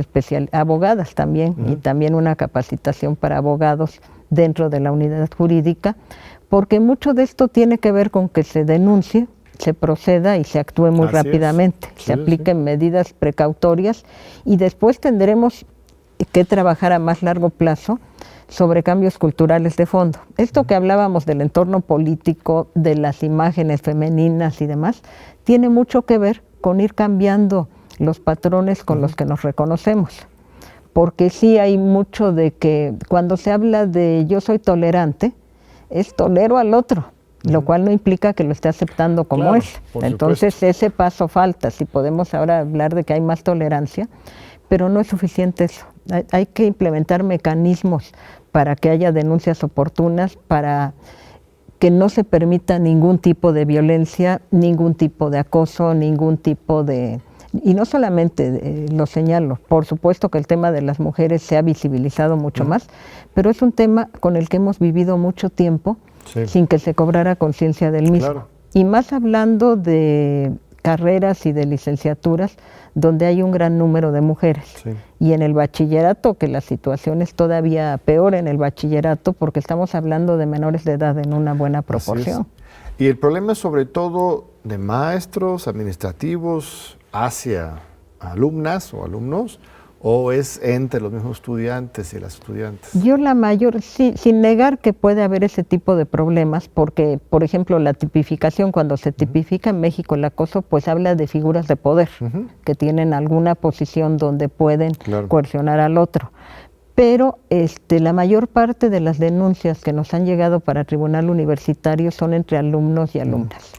también, y también una capacitación para abogados dentro de la unidad jurídica, porque mucho de esto tiene que ver con que se denuncie, se proceda y se actúe muy rápidamente, se apliquen medidas precautorias, y después tendremos que trabajar a más largo plazo sobre cambios culturales de fondo. Esto que hablábamos del entorno político, de las imágenes femeninas y demás, tiene mucho que ver con ir cambiando los patrones con los que nos reconocemos. Porque sí hay mucho de que cuando se habla de yo soy tolerante, es tolero al otro, lo cual no implica que lo esté aceptando como es. Entonces ese paso falta. Si podemos ahora hablar de que hay más tolerancia, pero no es suficiente eso. Hay que implementar mecanismos para que haya denuncias oportunas, para que no se permita ningún tipo de violencia, ningún tipo de acoso, ningún tipo de... Y no solamente lo señalo, por supuesto que el tema de las mujeres se ha visibilizado mucho más, pero es un tema con el que hemos vivido mucho tiempo Sí. sin que se cobrara conciencia del mismo. Claro. Y más hablando de carreras y de licenciaturas donde hay un gran número de mujeres. Sí. Y en el bachillerato, que la situación es todavía peor en el bachillerato, porque estamos hablando de menores de edad en una buena proporción. Y el problema es sobre todo de maestros, administrativos, hacia alumnas o alumnos, o es entre los mismos estudiantes y las estudiantes. Yo la mayor, sí, sin negar que puede haber ese tipo de problemas, porque, por ejemplo, la tipificación, cuando se tipifica en México el acoso, pues habla de figuras de poder, que tienen alguna posición donde pueden coercionar al otro. Pero la mayor parte de las denuncias que nos han llegado para tribunal universitario son entre alumnos y alumnas.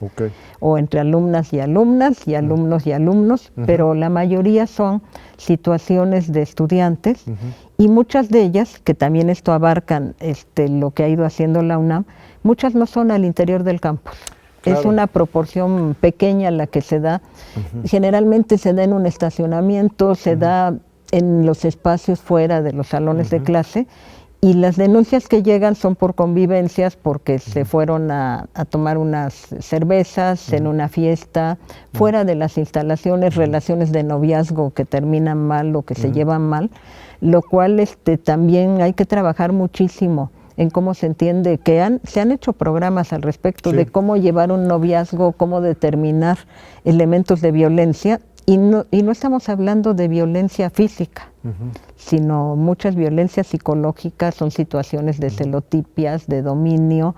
O entre alumnas y alumnas y alumnos y alumnos, pero la mayoría son situaciones de estudiantes y muchas de ellas, que también esto abarcan lo que ha ido haciendo la UNAM, muchas no son al interior del campus. Claro. Es una proporción pequeña la que se da. Generalmente se da en un estacionamiento, se da en los espacios fuera de los salones de clase, y las denuncias que llegan son por convivencias, porque se fueron a tomar unas cervezas en una fiesta, fuera de las instalaciones, relaciones de noviazgo que terminan mal o que se llevan mal, lo cual también hay que trabajar muchísimo en cómo se entiende, que se han hecho programas al respecto de cómo llevar un noviazgo, cómo determinar elementos de violencia. Y no estamos hablando de violencia física, sino muchas violencias psicológicas, son situaciones de celotipias, de dominio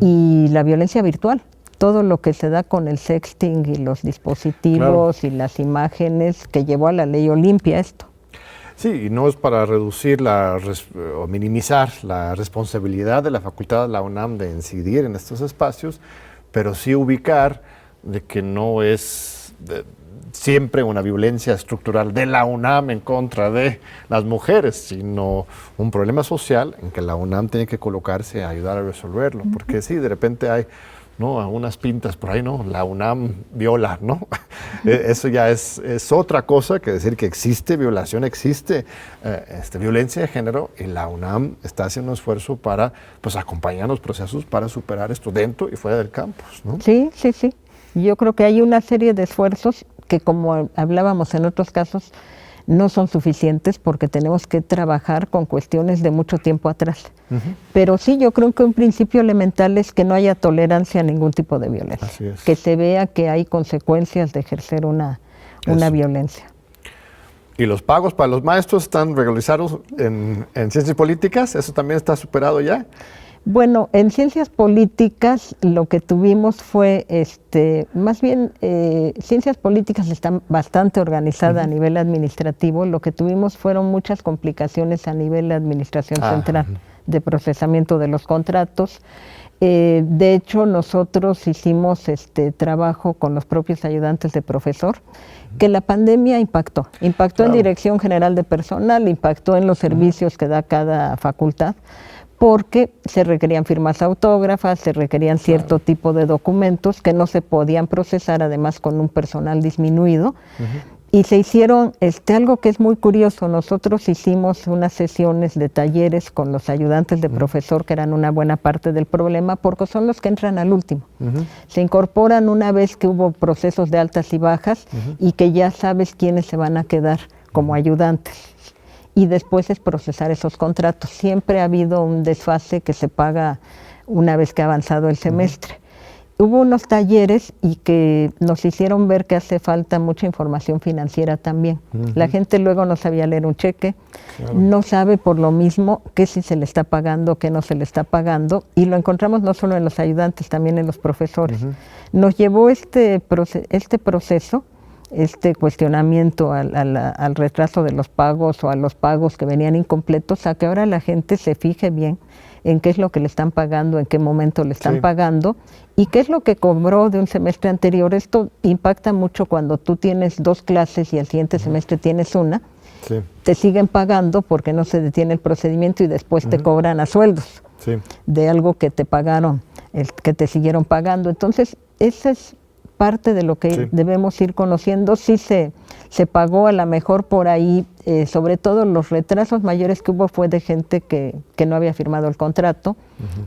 y la violencia virtual. Todo lo que se da con el sexting y los dispositivos y las imágenes que llevó a la ley Olimpia esto. Sí, y no es para reducir o minimizar la responsabilidad de la Facultad de la UNAM de incidir en estos espacios, pero sí ubicar de que no es siempre una violencia estructural de la UNAM en contra de las mujeres, sino un problema social en que la UNAM tiene que colocarse a ayudar a resolverlo, porque sí, de repente hay algunas pintas por ahí, la UNAM viola, eso ya es otra cosa que decir que existe violación, existe violencia de género, y la UNAM está haciendo un esfuerzo para acompañar los procesos para superar esto dentro y fuera del campus, ¿no? Sí. Yo creo que hay una serie de esfuerzos que, como hablábamos en otros casos, no son suficientes porque tenemos que trabajar con cuestiones de mucho tiempo atrás. Pero sí, yo creo que un principio elemental es que no haya tolerancia a ningún tipo de violencia. Así es. Que se vea que hay consecuencias de ejercer una violencia. ¿Y los pagos para los maestros están regularizados en ciencias políticas? ¿Eso también está superado ya? Bueno, en ciencias políticas lo que tuvimos fue, más bien, ciencias políticas está bastante organizada a nivel administrativo. Lo que tuvimos fueron muchas complicaciones a nivel de administración central, de procesamiento de los contratos. De hecho, nosotros hicimos trabajo con los propios ayudantes de profesor, que la pandemia impactó en Dirección General de Personal, impactó en los servicios que da cada facultad, porque se requerían firmas autógrafas, se requerían cierto tipo de documentos que no se podían procesar, además con un personal disminuido. Y se hicieron algo que es muy curioso. Nosotros hicimos unas sesiones de talleres con los ayudantes de profesor, que eran una buena parte del problema, porque son los que entran al último. Se incorporan una vez que hubo procesos de altas y bajas y que ya sabes quiénes se van a quedar como ayudantes. Y después es procesar esos contratos. Siempre ha habido un desfase que se paga una vez que ha avanzado el semestre. Hubo unos talleres y que nos hicieron ver que hace falta mucha información financiera también. La gente luego no sabía leer un cheque, no sabe por lo mismo qué sí se le está pagando, qué no se le está pagando, y lo encontramos no solo en los ayudantes, también en los profesores. Nos llevó este proceso, este cuestionamiento al retraso de los pagos o a los pagos que venían incompletos, a que ahora la gente se fije bien en qué es lo que le están pagando, en qué momento le están pagando y qué es lo que cobró de un semestre anterior. Esto impacta mucho cuando tú tienes 2 clases y el siguiente semestre tienes una. Te siguen pagando porque no se detiene el procedimiento y después te cobran a sueldos de algo que te pagaron, que te siguieron pagando. Entonces, esa es parte de lo que debemos ir conociendo. Sí se pagó a lo mejor por ahí sobre todo los retrasos mayores que hubo fue de gente que no había firmado el contrato,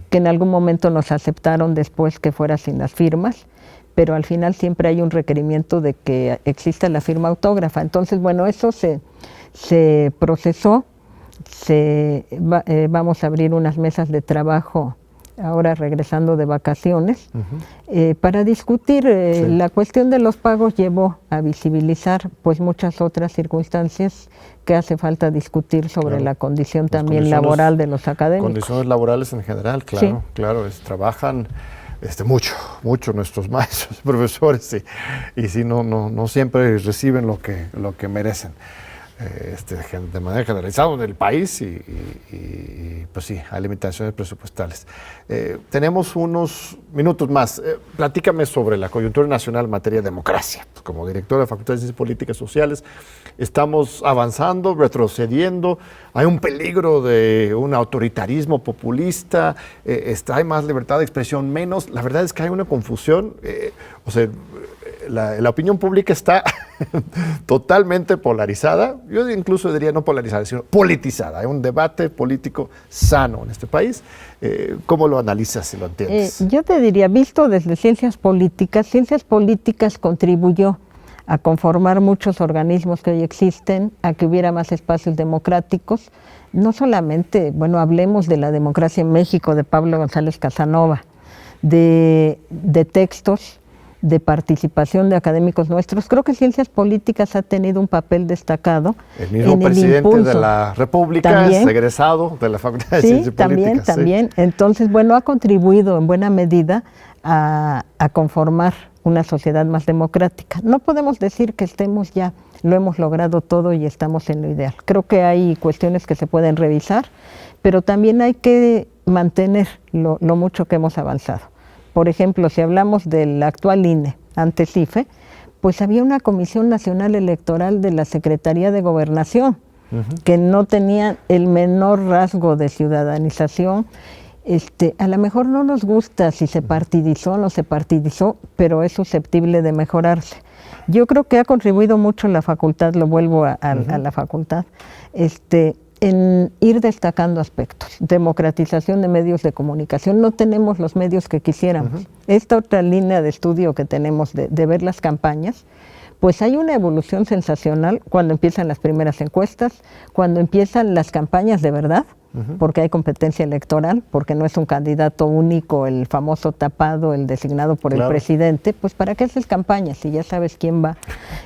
que en algún momento nos aceptaron después que fuera sin las firmas, pero al final siempre hay un requerimiento de que exista la firma autógrafa. Entonces, bueno, eso se procesó, vamos a abrir unas mesas de trabajo ahora regresando de vacaciones, para discutir la cuestión de los pagos. Llevó a visibilizar pues muchas otras circunstancias que hace falta discutir sobre la condición también laboral de los académicos. Condiciones laborales en general, claro, claro, trabajan mucho nuestros maestros, profesores, y sí, no siempre reciben lo que merecen. De manera generalizada en el país y pues sí, hay limitaciones presupuestales. Tenemos unos minutos más. Platícame sobre la coyuntura nacional en materia de democracia. Pues como director de la Facultad de Ciencias Políticas Sociales, ¿estamos avanzando, retrocediendo? ¿Hay un peligro de un autoritarismo populista? ¿Hay más libertad de expresión, menos? La verdad es que hay una confusión. La opinión pública está totalmente polarizada. Yo incluso diría no polarizada, sino politizada. Hay un debate político sano en este país. ¿Cómo lo analizas, si lo entiendes? Yo te diría, visto desde Ciencias Políticas contribuyó a conformar muchos organismos que hoy existen, a que hubiera más espacios democráticos. No solamente, bueno, hablemos de la democracia en México, de Pablo González Casanova, de textos, de participación de académicos nuestros. Creo que Ciencias Políticas ha tenido un papel destacado. El mismo presidente de la República también, es egresado de la Facultad de Ciencias Políticas. También. Entonces, bueno, ha contribuido en buena medida a conformar una sociedad más democrática. No podemos decir que lo hemos logrado todo y estamos en lo ideal. Creo que hay cuestiones que se pueden revisar, pero también hay que mantener lo mucho que hemos avanzado. Por ejemplo, si hablamos del actual INE, antes IFE, pues había una Comisión Nacional Electoral de la Secretaría de Gobernación, que no tenía el menor rasgo de ciudadanización. A lo mejor no nos gusta si se partidizó o no se partidizó, pero es susceptible de mejorarse. Yo creo que ha contribuido mucho la facultad, lo vuelvo a la facultad, en ir destacando aspectos. Democratización de medios de comunicación. No tenemos los medios que quisiéramos. Esta otra línea de estudio que tenemos de ver las campañas, pues hay una evolución sensacional cuando empiezan las primeras encuestas, cuando empiezan las campañas de verdad, porque hay competencia electoral, porque no es un candidato único, el famoso tapado, el designado por el presidente. Pues ¿para qué haces campañas si ya sabes quién va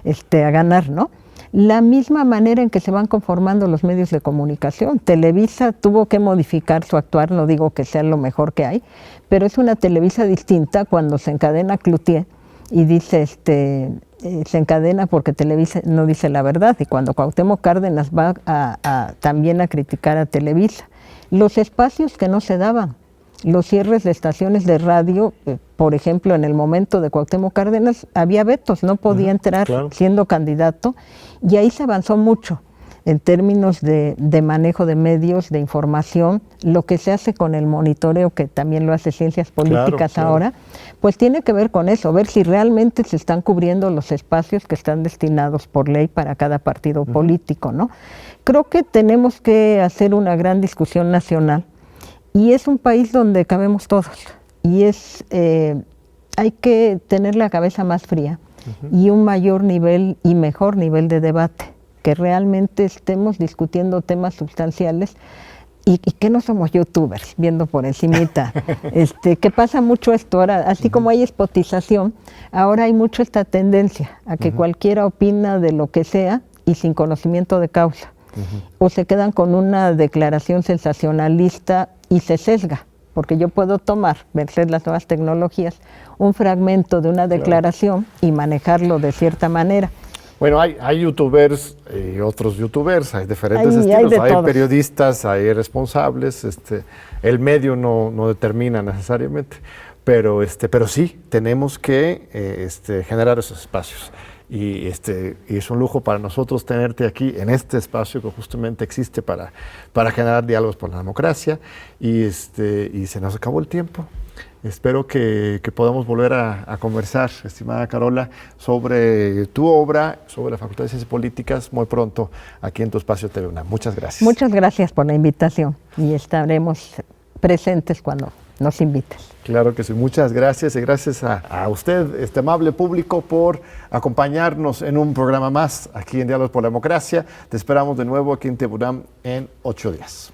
a ganar, no? La misma manera en que se van conformando los medios de comunicación. Televisa tuvo que modificar su actuar, no digo que sea lo mejor que hay, pero es una Televisa distinta cuando se encadena Cloutier y dice, se encadena porque Televisa no dice la verdad, y cuando Cuauhtémoc Cárdenas va también a criticar a Televisa. Los espacios que no se daban, los cierres de estaciones de radio, por ejemplo, en el momento de Cuauhtémoc Cárdenas había vetos, no podía entrar siendo candidato, y ahí se avanzó mucho en términos de manejo de medios, de información. Lo que se hace con el monitoreo, que también lo hace Ciencias Políticas ahora, pues tiene que ver con eso, ver si realmente se están cubriendo los espacios que están destinados por ley para cada partido político, ¿no? Creo que tenemos que hacer una gran discusión nacional. Y es un país donde cabemos todos, y hay que tener la cabeza más fría y un mayor nivel y mejor nivel de debate, que realmente estemos discutiendo temas sustanciales y que no somos youtubers viendo por encimita. Que pasa mucho esto ahora, así como hay spotización, ahora hay mucho esta tendencia a que cualquiera opina de lo que sea y sin conocimiento de causa. O se quedan con una declaración sensacionalista y se sesga, porque yo puedo tomar, ver las nuevas tecnologías, un fragmento de una declaración y manejarlo de cierta manera. Bueno, hay youtubers y otros youtubers, hay diferentes estilos, hay periodistas, hay responsables, el medio no determina necesariamente, pero sí, tenemos que generar esos espacios. Y es un lujo para nosotros tenerte aquí en este espacio que justamente existe para generar diálogos por la democracia. Y se nos acabó el tiempo. Espero que podamos volver a conversar, estimada Carola, sobre tu obra, sobre la Facultad de Ciencias Políticas, muy pronto aquí en tu espacio TV UNAM. Muchas gracias. Muchas gracias por la invitación y estaremos presentes cuando nos invites. Claro que sí, muchas gracias y gracias a usted, este amable público, por acompañarnos en un programa más aquí en Diálogos por la Democracia. Te esperamos de nuevo aquí en TV UNAM en 8 días.